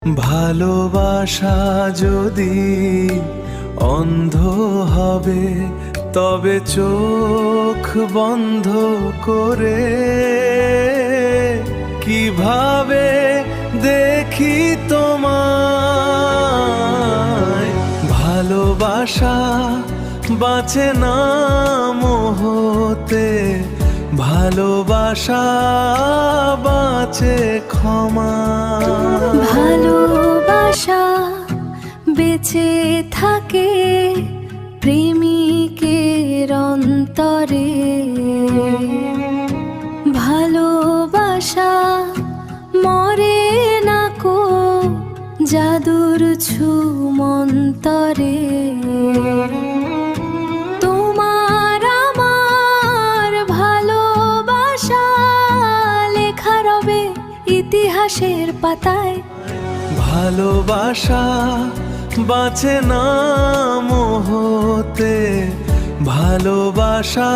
ভালোবাসা যদি অন্ধ হবে তবে চোখ বন্ধ করে কিভাবে দেখি তোমায়। ভালোবাসা বাঁচে না মোহতে, ভালোবাসা বাঁচে ক্ষমা। ভালোবাসা বেঁচে থাকে প্রেমিকের অন্তরে। ভালোবাসা মরে না কো জাদুর ছুমন্তরে। তোমার আমার ভালোবাসা লেখা রবে ইতিহাসের পাতায়। ভালোবাসা বাঁচে না মোহতে, ভালোবাসা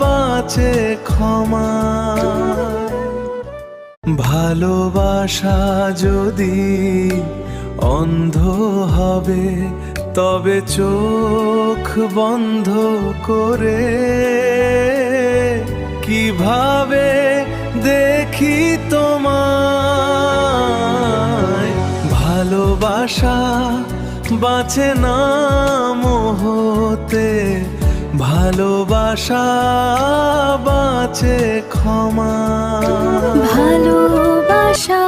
বাঁচে ক্ষমা। ভালোবাসা যদি অন্ধ হবে তবে চোখ বন্ধ করে কিভাবে দেখি তোমায়। ভালোবাসা বাঁচে না মোহতে, ভালোবাসা বাঁচে ক্ষমা। ভালোবাসা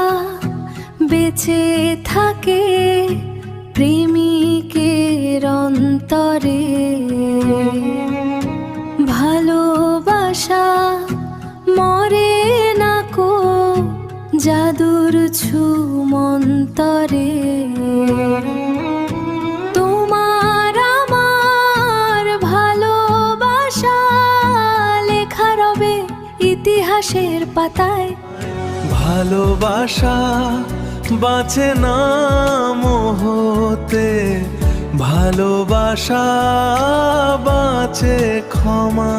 বেঁচে থাকে প্রেমিকের অন্তরে। ভালোবাসা মরে না কো জাদুর ছুমন্তরে। তোমার আমার ভালোবাসা লেখা রবে ইতিহাসের পাতায়। ভালোবাসা বাঁচে না মোহতে, ভালোবাসা বাঁচে ক্ষমা।